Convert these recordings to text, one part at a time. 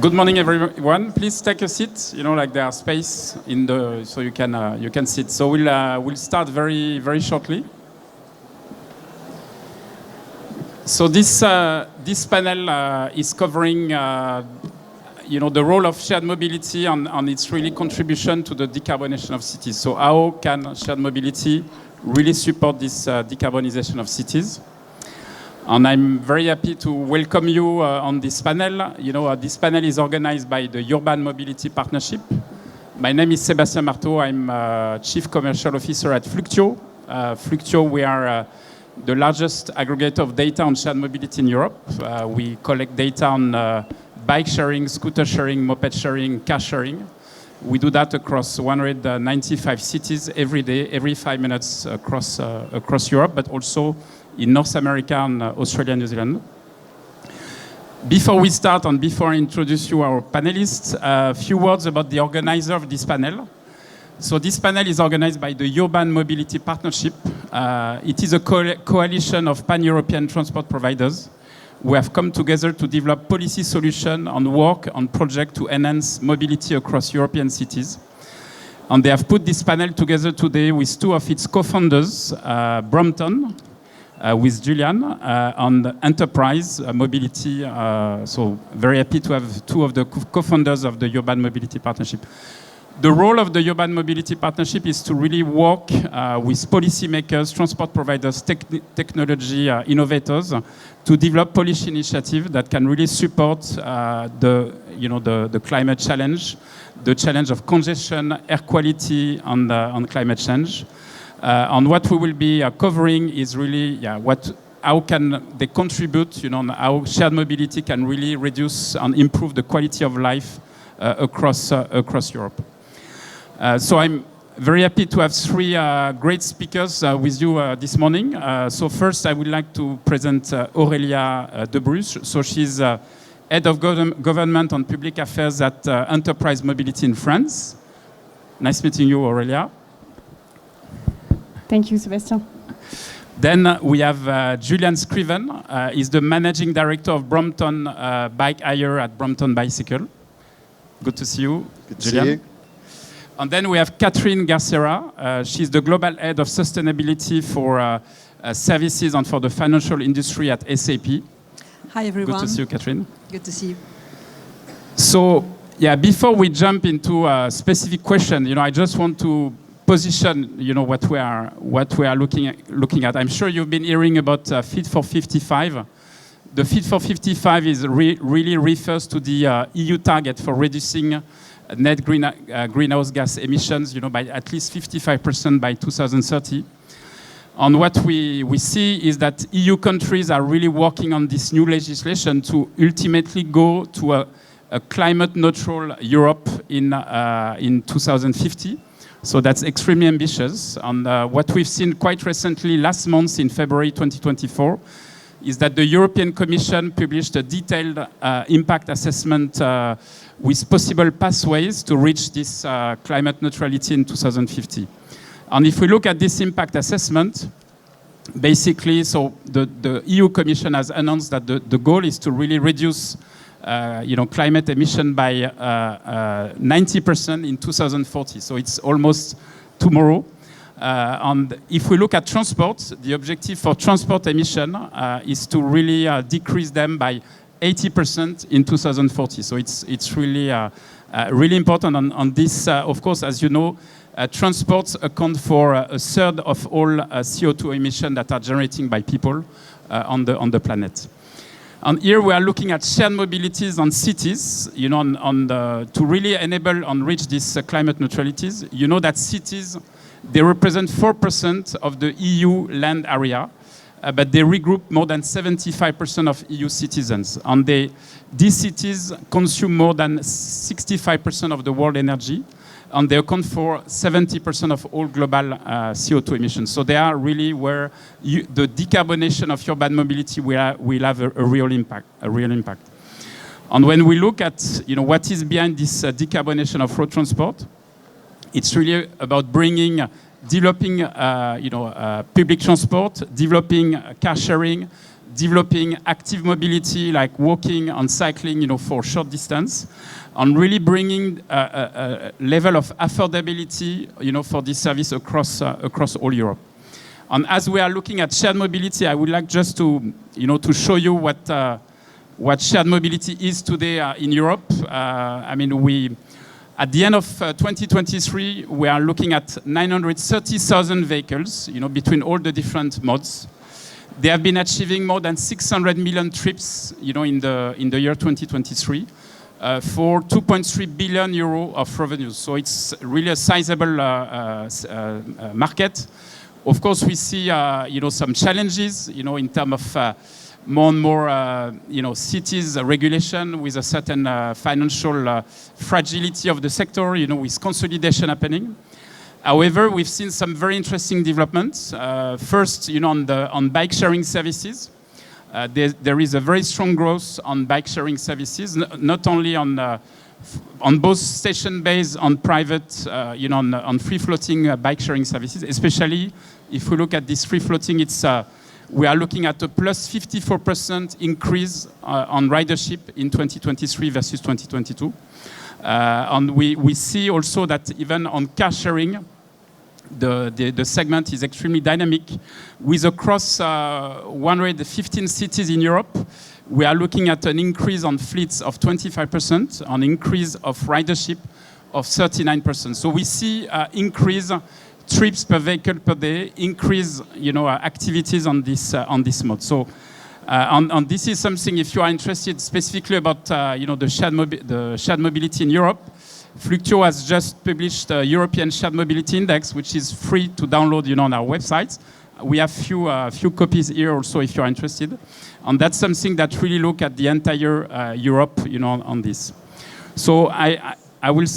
Good morning, everyone. Please take a seat. Like there are space in the so you can sit. So we'll start very shortly. So this panel is covering the role of shared mobility and its really contribution to the decarbonization of cities. So how can shared mobility really support this decarbonization of cities? And I'm very happy to welcome you on this panel. This panel is organized by the Urban Mobility Partnership. My name is Sébastien Marteau. I'm Chief Commercial Officer at Fluctuo. Fluctuo, we are the largest aggregator of data on shared mobility in Europe. We collect data on bike sharing, scooter sharing, moped sharing, car sharing. We do that across 195 cities every day, every 5 minutes across Europe, but also in North America and Australia and New Zealand. Before we start and before I introduce you our panelists, a few words about the organizer of this panel. So this panel is organized by the Urban Mobility Partnership. It is a coalition of pan-European transport providers who have come together to develop policy solutions and work on projects to enhance mobility across European cities. And they have put this panel together today with two of its co-founders, Brompton, with Julian, on enterprise mobility. So very happy to have two of the co-founders of the Urban Mobility Partnership. The role of the Urban Mobility Partnership is to really work with policymakers, transport providers, technology innovators to develop policy initiatives that can really support the climate challenge, the challenge of congestion, air quality, and climate change. And what we will be covering is really how can they contribute, how shared mobility can really reduce and improve the quality of life across Europe. So I'm very happy to have three great speakers with you this morning. So first, I would like to present Aurélia de Bruce. So she's Head of Government and Public Affairs at Enterprise Mobility in France. Nice meeting you, Aurélia. Thank you, Sébastien. Then we have Julian Scriven. He's the Managing Director of Brompton Bike Hire at Brompton Bicycle. Good to see you, Good to Julian. see you. And then we have Catherine Garcera. She's the Global Head of Sustainability for Services and for the Financial Industry at SAP. Hi, everyone. Good to see you, Catherine. Good to see you. So, before we jump into a specific question, I just want to position, what we are looking at. I'm sure you've been hearing about Fit for 55. The Fit for 55 is really refers to the EU target for reducing net greenhouse gas emissions, by at least 55% by 2030. And what we see is that EU countries are really working on this new legislation to ultimately go to a climate neutral Europe in 2050. So that's extremely ambitious. And what we've seen quite recently, last month in February 2024, is that the European Commission published a detailed impact assessment with possible pathways to reach this climate neutrality in 2050. And if we look at this impact assessment, basically, so the EU Commission has announced that the goal is to really reduce climate emission by 90% in 2040. So it's almost tomorrow. And if we look at transport, the objective for transport emission is to really decrease them by 80% in 2040. So it's really really important. And this, of course, as you know, transports account for a third of all CO2 emissions that are generated by people on the planet. And here we are looking at shared mobilities on cities, to really enable and reach these climate neutralities. You know that cities, they represent 4% of the EU land area, but they regroup more than 75% of EU citizens. And these cities consume more than 65% of the world energy, and they account for 70% of all global CO2 emissions. So they are really where the decarbonization of urban mobility will have a real impact. And when we look at what is behind this decarbonization of road transport, it's really about developing public transport, developing car sharing, developing active mobility like walking and cycling, for short distance, and really bringing a level of affordability, for this service across all Europe. And as we are looking at shared mobility, I would like just to show you what shared mobility is today in Europe. At the end of 2023, we are looking at 930,000 vehicles, between all the different modes. They have been achieving more than 600 million trips, in the year 2023, for 2.3 billion euro of revenues. So it's really a sizable market. Of course, we see, some challenges, in terms of more and more, cities regulation with a certain financial fragility of the sector, with consolidation happening. However, we've seen some very interesting developments. First, on bike sharing services. There is a very strong growth on bike sharing services, not only on both station-based, on private, on free-floating bike sharing services. Especially if we look at this free-floating, we are looking at a plus 54% increase on ridership in 2023 versus 2022. And we see also that even on car sharing, the segment is extremely dynamic. With across 115 cities in Europe, we are looking at an increase on fleets of 25%, an increase of ridership of 39%. So we see increase trips per vehicle per day, increase activities on this mode. So and this is something, if you are interested specifically about the shared mobility in Europe, Fluctuo has just published a European Shared Mobility Index, which is free to download on our website. We have few copies here also if you are interested. And that's something that really look at the entire Europe on this. So I will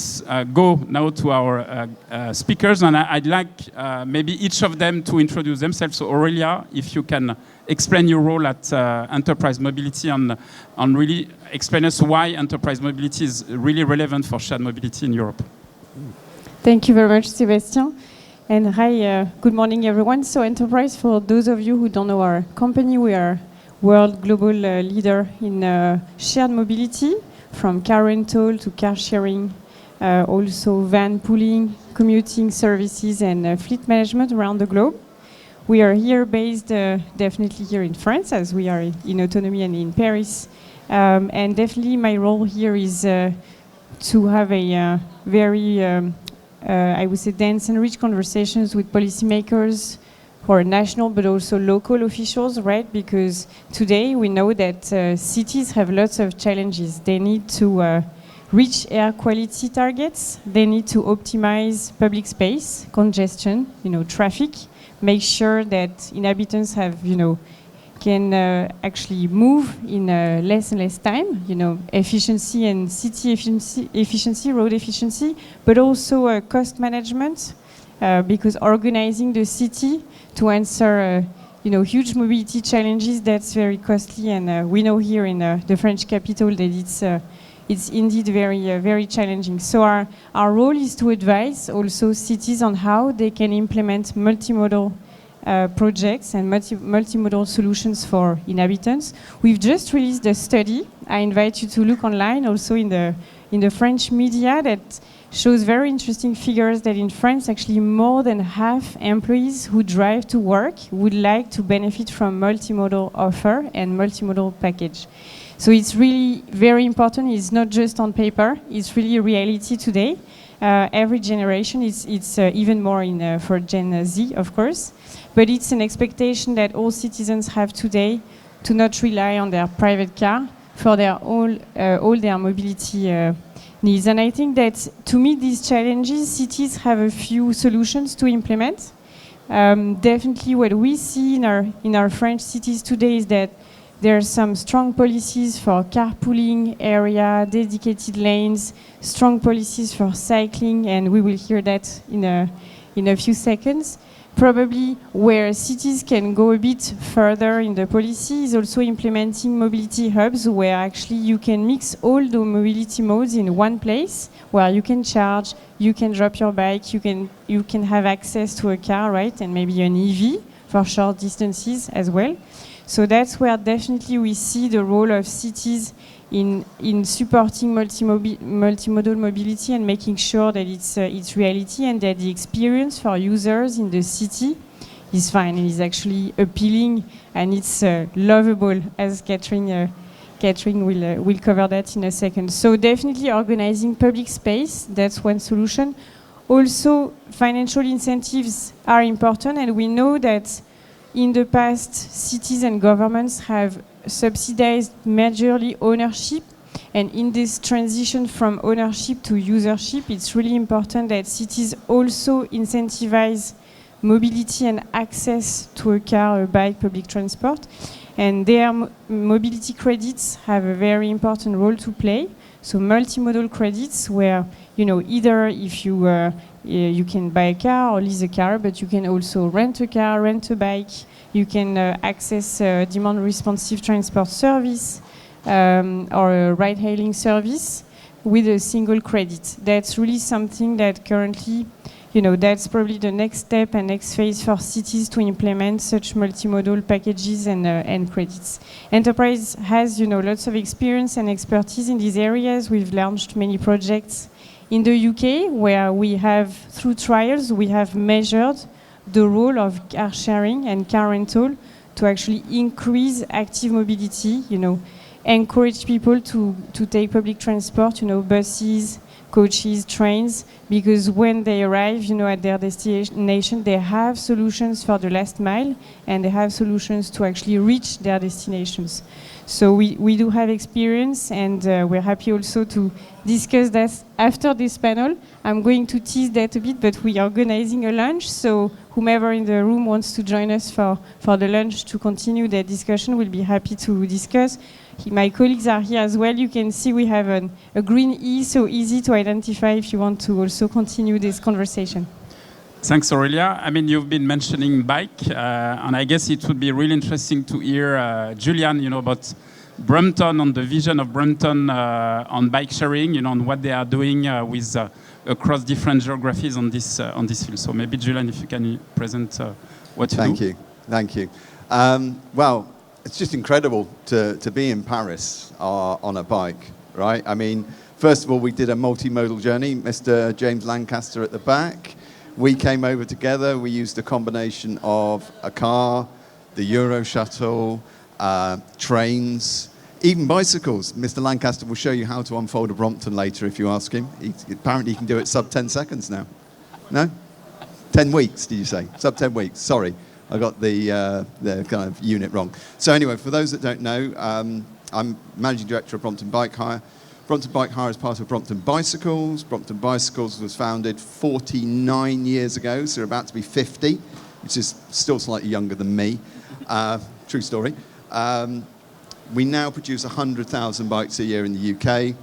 go now to our speakers, and I'd like maybe each of them to introduce themselves. So Aurelia, if you can explain your role at Enterprise Mobility and really explain us why Enterprise Mobility is really relevant for shared mobility in Europe. Thank you very much, Sébastien. And hi, good morning, everyone. So Enterprise, for those of you who don't know our company, we are world global leader in shared mobility, from car rental to car sharing, also van pooling, commuting services, and fleet management around the globe. We are here based definitely here in France, as we are in Autonomy and in Paris. And definitely my role here is to have a very, I would say, dense and rich conversations with policymakers who are national but also local officials, right? Because today we know that cities have lots of challenges. They need to reach air quality targets. They need to optimize public space, congestion, traffic, make sure that inhabitants have, can actually move in less and less time, efficiency and city efficiency, road efficiency, but also cost management, because organizing the city to answer, huge mobility challenges, that's very costly. And we know here in the French capital that it's indeed very, very challenging. So our role is to advise also cities on how they can implement multimodal projects and multimodal solutions for inhabitants. We've just released a study. I invite you to look online, also in the French media, that shows very interesting figures that in France, actually more than half employees who drive to work would like to benefit from multimodal offer and multimodal package. So it's really very important. It's not just on paper. It's really a reality today. Every generation, it's even more for Gen Z, of course. But it's an expectation that all citizens have today to not rely on their private car for their all their mobility needs. And I think that to meet these challenges, cities have a few solutions to implement. Definitely what we see in our French cities today is that there are some strong policies for carpooling area, dedicated lanes, strong policies for cycling, and we will hear that in a few seconds. Probably where cities can go a bit further in the policy is also implementing mobility hubs, where actually you can mix all the mobility modes in one place, where you can charge, you can drop your bike, you can have access to a car, right, and maybe an EV for short distances as well. So that's where definitely we see the role of cities in supporting multimodal mobility and making sure that it's reality and that the experience for users in the city is fine and is actually appealing and it's lovable, as Catherine will cover that in a second. So definitely organizing public space, that's one solution. Also, financial incentives are important, and we know that in the past, cities and governments have subsidized majorly ownership, and in this transition from ownership to usership, it's really important that cities also incentivize mobility and access to a car, a bike, public transport. And their mobility credits have a very important role to play. So multimodal credits where, either if you can buy a car or lease a car, but you can also rent a car, rent a bike. You can access demand responsive transport service or a ride-hailing service with a single credit. That's really something that currently, that's probably the next step and next phase for cities to implement such multimodal packages and credits. Enterprise has, lots of experience and expertise in these areas. We've launched many projects in the UK where we have, through trials, we have measured the role of car sharing and car rental to actually increase active mobility, encourage people to take public transport, buses, coaches, trains, because when they arrive, at their destination, they have solutions for the last mile and they have solutions to actually reach their destinations. So we do have experience, and we're happy also to discuss that after this panel. I'm going to tease that a bit, but we are organizing a lunch, so whomever in the room wants to join us for the lunch to continue the discussion, we'll be happy to discuss. My colleagues are here as well. You can see we have a green E, so easy to identify if you want to also continue this conversation. Thanks, Aurelia. I mean, you've been mentioning bike, and I guess it would be really interesting to hear Julian, about Brompton, on the vision of Brompton on bike sharing, and what they are doing with across different geographies on this field. So maybe Julian, if you can present what you do. Thank you. Well, it's just incredible to be in Paris on a bike, right? I mean, first of all, we did a multimodal journey. Mr. James Lancaster at the back. We came over together. We used a combination of a car, the Euro shuttle, trains, even bicycles. Mr. Lancaster will show you how to unfold a Brompton later if you ask him. Apparently he can do it sub 10 seconds now. No? 10 weeks, did you say? Sub 10 weeks. Sorry, I got the kind of unit wrong. So anyway, for those that don't know, I'm Managing Director of Brompton Bike Hire. Brompton Bike Hire is part of Brompton Bicycles. Brompton Bicycles was founded 49 years ago, so we're about to be 50, which is still slightly younger than me. True story. We now produce 100,000 bikes a year in the UK,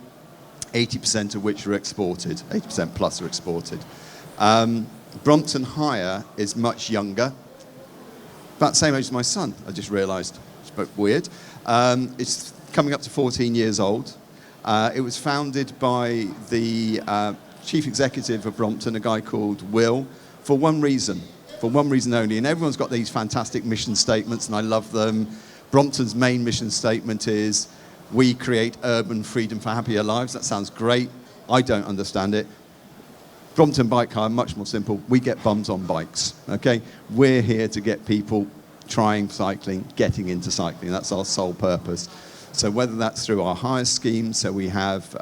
80% of which are exported, 80% plus are exported. Brompton Hire is much younger, about the same age as my son, I just realised. It's a bit weird. It's coming up to 14 years old. It was founded by the chief executive of Brompton, a guy called Will, for one reason only. And everyone's got these fantastic mission statements, and I love them. Brompton's main mission statement is, we create urban freedom for happier lives. That sounds great. I don't understand it. Brompton Bike Hire, much more simple. We get bums on bikes, okay? We're here to get people trying cycling, getting into cycling. That's our sole purpose. So whether that's through our hire scheme, so we have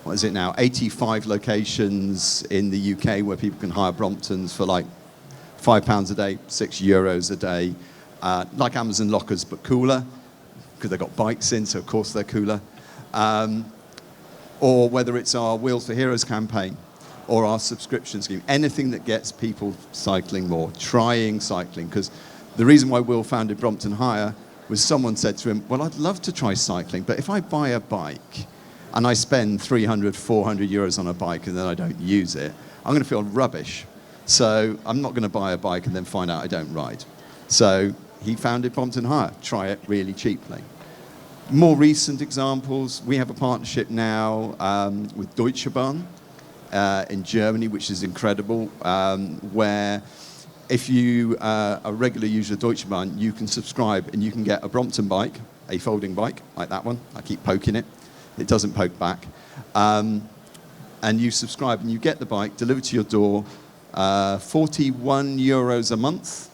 85 locations in the UK where people can hire Bromptons for like £5 a day, €6 a day, like Amazon lockers, but cooler, because they've got bikes in, so of course they're cooler. Or whether it's our Wheels for Heroes campaign or our subscription scheme, anything that gets people cycling more, trying cycling. Because the reason why Will founded Brompton Hire was someone said to him, well, I'd love to try cycling, but if I buy a bike and I spend 300, 400 euros on a bike and then I don't use it, I'm going to feel rubbish. So I'm not going to buy a bike and then find out I don't ride. So he founded Brompton Hire, try it really cheaply. More recent examples, we have a partnership now with Deutsche Bahn in Germany, which is incredible, where if you are a regular user of Deutsche Bahn, you can subscribe and you can get a Brompton bike, a folding bike, like that one. I keep poking it. It doesn't poke back. And you subscribe and you get the bike delivered to your door, 41 euros a month,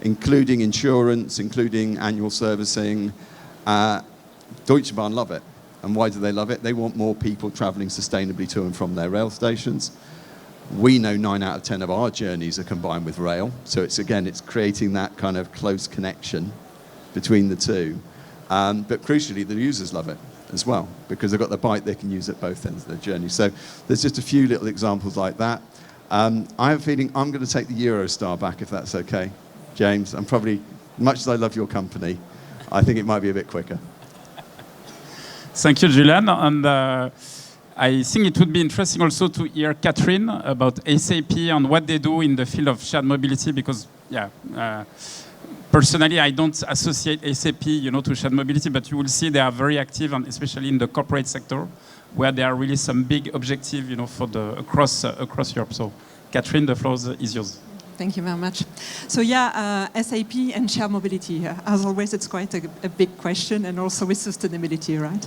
including insurance, including annual servicing. Deutsche Bahn love it. And why do they love it? They want more people traveling sustainably to and from their rail stations. We know 9 out of 10 of our journeys are combined with rail. So it's creating that kind of close connection between the two. But crucially, the users love it as well, because they've got the bike they can use at both ends of their journey. So there's just a few little examples like that. I have a feeling I'm going to take the Eurostar back, if that's okay. James, I'm probably, much as I love your company, I think it might be a bit quicker. Thank you, Julian. And I think it would be interesting also to hear Catherine about SAP and what they do in the field of shared mobility, because, personally, I don't associate SAP, to shared mobility, but you will see they are very active, and especially in the corporate sector, where there are really some big objectives, for the across Europe. So, Catherine, the floor is yours. Thank you very much. So SAP and shared mobility. As always, it's quite a big question, and also with sustainability, right?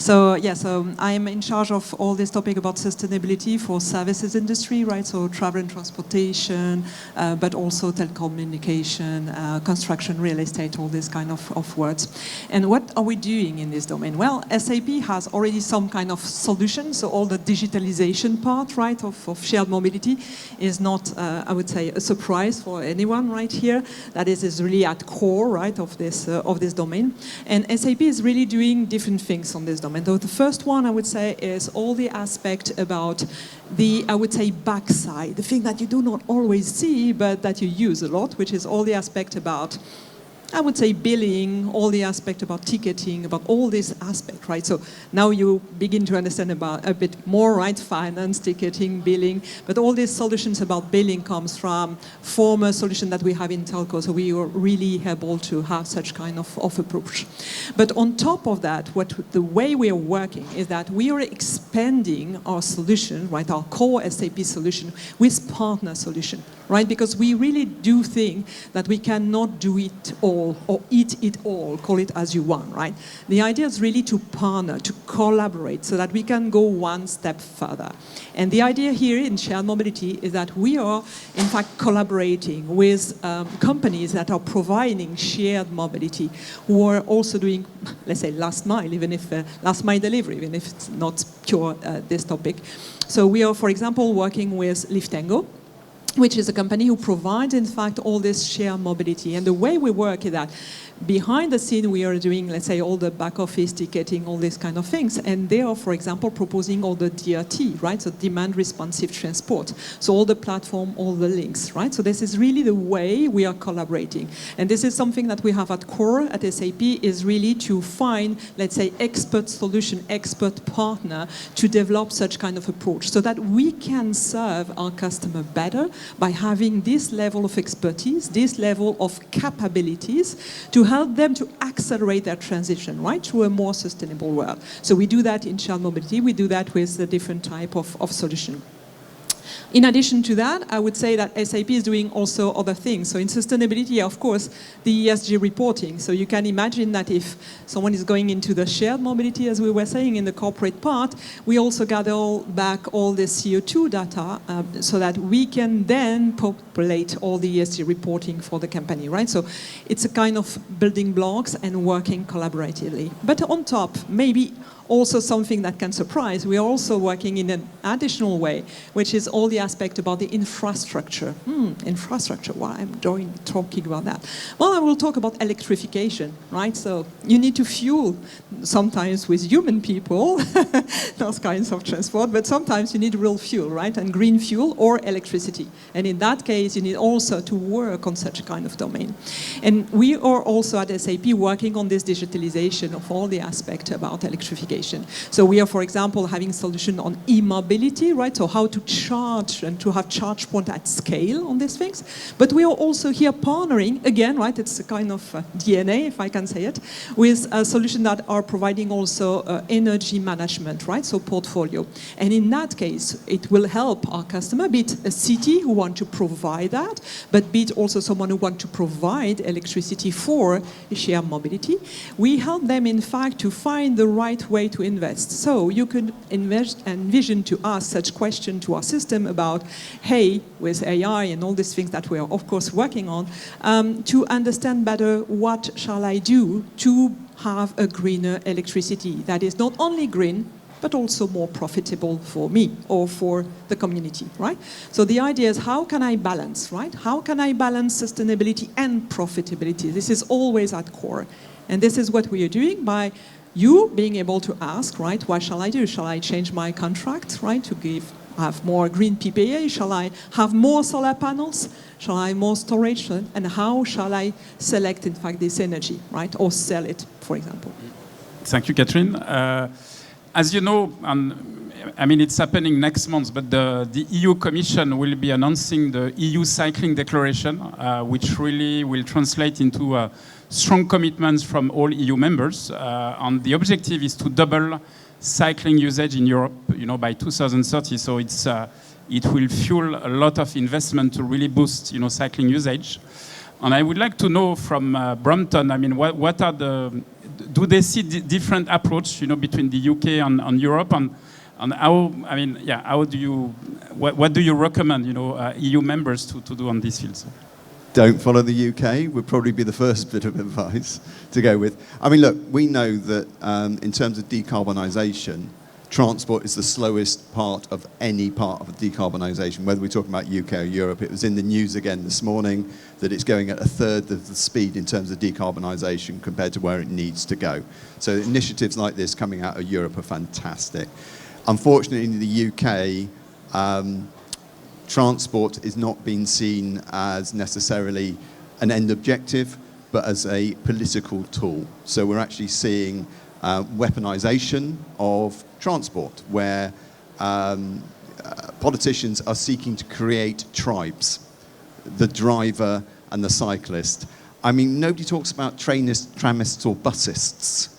So I'm in charge of all this topic about sustainability for services industry, right? So travel and transportation, but also telecommunication, construction, real estate, all this kind of words. And what are we doing in this domain? Well, SAP has already some kind of solution. So all the digitalization part, right, of shared mobility is not, I would say, a surprise for anyone right here. That is really at core, right, of this domain. And SAP is really doing different things on this domain. So the first one I would say is all the aspect about the, I would say, backside, the thing that you do not always see, but that you use a lot, which is all the aspect about, I would say, billing, all the aspect about ticketing, about all this aspect, right? So now you begin to understand about a bit more, right? Finance, ticketing, billing, but all these solutions about billing comes from former solution that we have in telco. So we are really able to have such kind of approach. But on top of that, the way we are working is that we are expanding our solution, right? Our core SAP solution with partner solution, right? Because we really do think that we cannot do it all or eat it all, call it as you want, right? The idea is really to partner, to collaborate so that we can go one step further. And the idea here in shared mobility is that we are, in fact, collaborating with companies that are providing shared mobility, who are also doing, let's say, last mile, even if last mile delivery, even if it's not pure this topic. So we are, for example, working with Liftango, which is a company who provides, in fact, all this shared mobility. And the way we work is that behind the scene, we are doing, let's say, all the back office ticketing, all these kind of things. And they are, for example, proposing all the DRT, right? So demand responsive transport. So all the platform, all the links, right? So this is really the way we are collaborating. And this is something that we have at core at SAP, is really to find, let's say, expert solution, expert partner to develop such kind of approach so that we can serve our customer better by having this level of expertise, this level of capabilities to help them to accelerate their transition, right, to a more sustainable world. So we do that in shared mobility. We do that with the different type of solution. In addition to that, I would say that SAP is doing also other things. So in sustainability, of course, the ESG reporting. So you can imagine that if someone is going into the shared mobility, as we were saying in the corporate part, we also gather back all the CO2 data so that we can then populate all the ESG reporting for the company, right? So it's a kind of building blocks and working collaboratively. But on top, maybe also something that can surprise, we are also working in an additional way, which is all the aspect about the infrastructure. Infrastructure, why I'm talking about that? Well, I will talk about electrification, right? So you need to fuel, sometimes with human people, those kinds of transport, but sometimes you need real fuel, right? And green fuel or electricity. And in that case, you need also to work on such a kind of domain. And we are also at SAP working on this digitalization of all the aspect about electrification. application. So we are, for example, having solution on e-mobility, right? So how to charge and to have charge point at scale on these things. But we are also here partnering, again, right? It's a kind of DNA, if I can say it, with a solution that are providing also energy management, right? So portfolio. And in that case, it will help our customer, be it a city who want to provide that, but be it also someone who want to provide electricity for shared mobility. We help them, in fact, to find the right way to invest. So you could envision to ask such question to our system about, hey, with AI and all these things that we are, of course, working on, to understand better what shall I do to have a greener electricity that is not only green, but also more profitable for me or for the community, right? So the idea is, how can I balance, right? How can I balance sustainability and profitability? This is always at core. And this is what we are doing by you being able to ask, right, what shall I do? Shall I change my contract, right, to have more green PPA? Shall I have more solar panels? Shall I have more storage? And how shall I select, in fact, this energy, right, or sell it, for example? Thank you, Catherine. As you know, I mean, it's happening next month, but the EU Commission will be announcing the EU Cycling Declaration, which really will translate into strong commitments from all EU members. And the objective is to double cycling usage in Europe, by 2030. So it will fuel a lot of investment to really boost, cycling usage. And I would like to know from Brompton, I mean, what are do they see different approach, between the UK and Europe, and how, I mean, yeah, what do you recommend, EU members to do on this field? Don't follow the UK would probably be the first bit of advice to go with. I mean, look, we know that in terms of decarbonisation, transport is the slowest part of any part of decarbonisation, whether we're talking about UK or Europe. It was in the news again this morning that it's going at a third of the speed in terms of decarbonisation compared to where it needs to go. So initiatives like this coming out of Europe are fantastic. Unfortunately, in the UK, transport is not being seen as necessarily an end objective, but as a political tool. So we're actually seeing weaponization of transport, where politicians are seeking to create tribes, the driver and the cyclist. I mean, nobody talks about trainists, tramists or busists,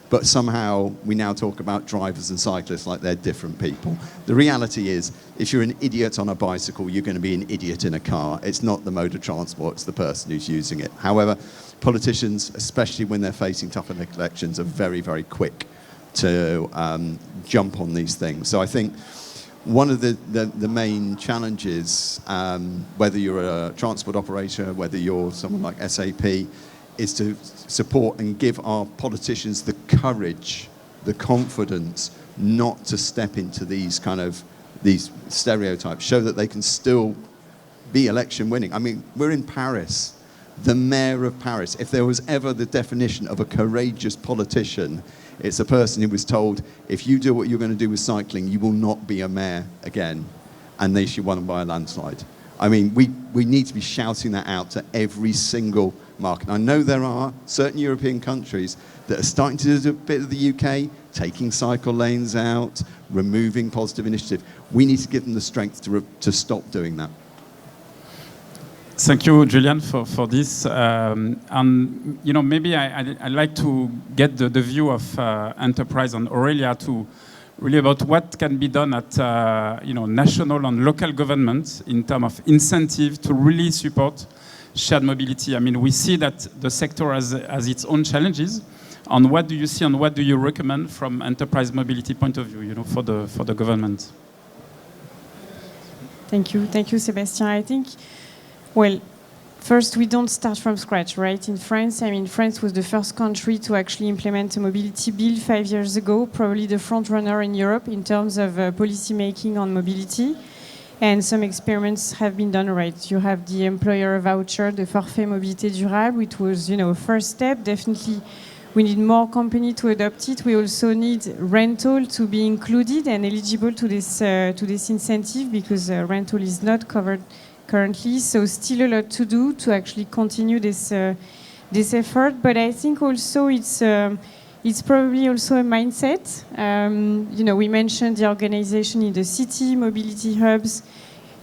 but somehow we now talk about drivers and cyclists like they're different people. The reality is, if you're an idiot on a bicycle, you're going to be an idiot in a car. It's not the mode of transport, it's the person who's using it. However, politicians, especially when they're facing tougher elections, are very, very quick to jump on these things. So I think one of the main challenges, whether you're a transport operator, whether you're someone like SAP, is to support and give our politicians the courage, the confidence not to step into these stereotypes, show that they can still be election winning. I mean, we're in Paris. The mayor of Paris, if there was ever the definition of a courageous politician, it's a person who was told, if you do what you're going to do with cycling, you will not be a mayor again. And they should won by a landslide. I mean, we need to be shouting that out to every single market. I know there are certain European countries that are starting to do a bit of the UK, taking cycle lanes out, removing positive initiative. We need to give them the strength to stop doing that. Thank you, Julian, for this. And maybe I'd like to get the view of Enterprise and Aurelia to really about what can be done at national and local governments in terms of incentive to really support shared mobility. I mean, we see that the sector has its own challenges. And what do you see and what do you recommend from enterprise mobility point of view, for the government? Thank you, Sébastien. I think, well, first, we don't start from scratch, right? In France, I mean, France was the first country to actually implement a mobility bill 5 years ago, probably the front runner in Europe in terms of policy making on mobility. And some experiments have been done, right? You have the employer voucher, the forfait mobilité durable, which was, a first step. Definitely, we need more companies to adopt it. We also need rental to be included and eligible to this incentive, because rental is not covered currently. So still a lot to do to actually continue this effort. But I think also it's it's probably also a mindset. We mentioned the organization in the city, mobility hubs,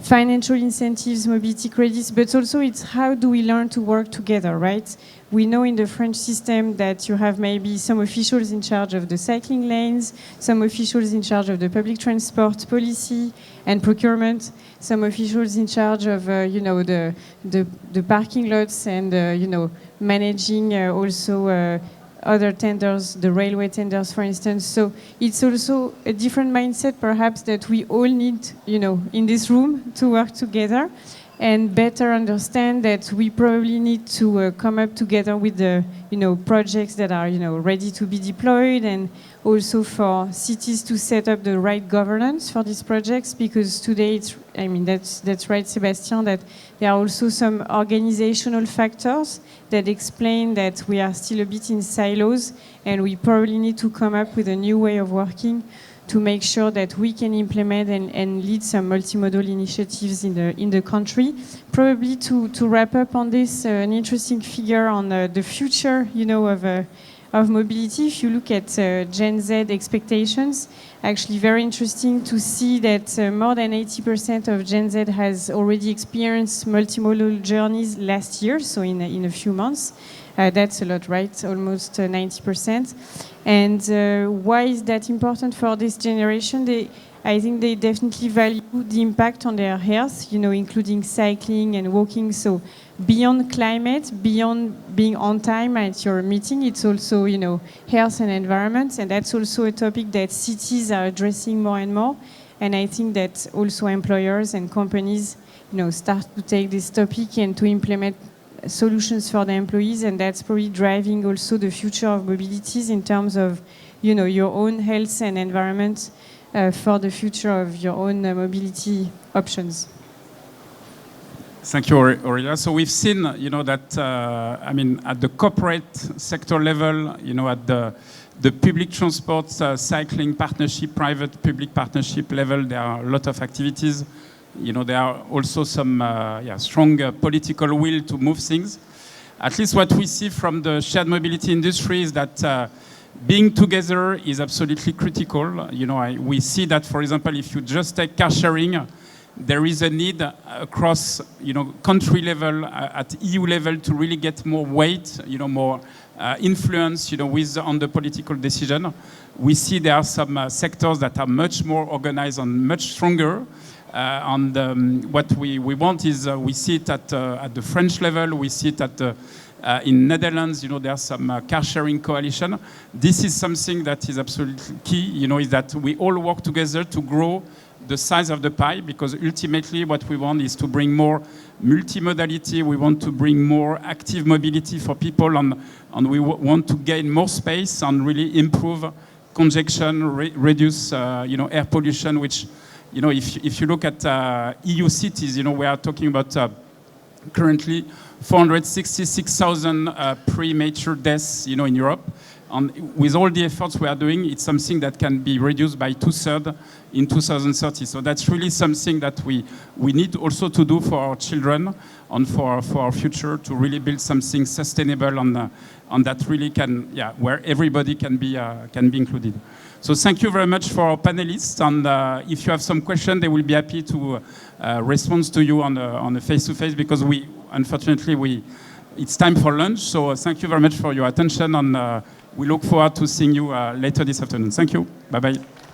financial incentives, mobility credits, but also it's how do we learn to work together, right? We know in the French system that you have maybe some officials in charge of the cycling lanes, some officials in charge of the public transport policy and procurement, some officials in charge of, the parking lots and, managing also other tenders, the railway tenders, for instance. So it's also a different mindset, perhaps, that we all need, in this room to work together and better understand that we probably need to come up together with the, projects that are, ready to be deployed, and also for cities to set up the right governance for these projects, because today that's right, Sébastien, that there are also some organizational factors that explain that we are still a bit in silos, and we probably need to come up with a new way of working to make sure that we can implement and lead some multimodal initiatives in the country. Probably to wrap up on this, an interesting figure on the future, of mobility. If you look at Gen Z expectations, actually very interesting to see that more than 80% of Gen Z has already experienced multimodal journeys last year, so in a few months. That's a lot, right? Almost 90%. And why is that important for this generation? I think they definitely value the impact on their health, including cycling and walking. So beyond climate, beyond being on time at your meeting, it's also, health and environment. And that's also a topic that cities are addressing more and more. And I think that also employers and companies, start to take this topic and to implement solutions for the employees, and that's probably driving also the future of mobilities in terms of, your own health and environment for the future of your own mobility options. Thank you, Aurelia. So we've seen, that, at the corporate sector level, at the public transport, cycling partnership, private-public partnership level, there are a lot of activities. There are also some strong political will to move things. At least what we see from the shared mobility industry is that being together is absolutely critical. We see that, for example, if you just take car sharing, there is a need across, country level, at EU level, to really get more weight, more influence, on the political decision. We see there are some sectors that are much more organized and much stronger. What we want is we see it at the French level, we see it in Netherlands, there's some car sharing coalition. This is something that is absolutely key, is that we all work together to grow the size of the pie, because ultimately what we want is to bring more multimodality, we want to bring more active mobility for people, and we want to gain more space and really improve congestion, reduce air pollution, which if you look at EU cities, we are talking about currently 466,000 premature deaths, in Europe. And with all the efforts we are doing, it's something that can be reduced by 2/3 in 2030. So that's really something that we need also to do for our children and for our future, to really build something sustainable and that really can, where everybody can be included. So thank you very much for our panelists. And if you have some questions, they will be happy to respond to you on a face-to-face, because unfortunately, it's time for lunch. So thank you very much for your attention, and we look forward to seeing you later this afternoon. Thank you. Bye-bye.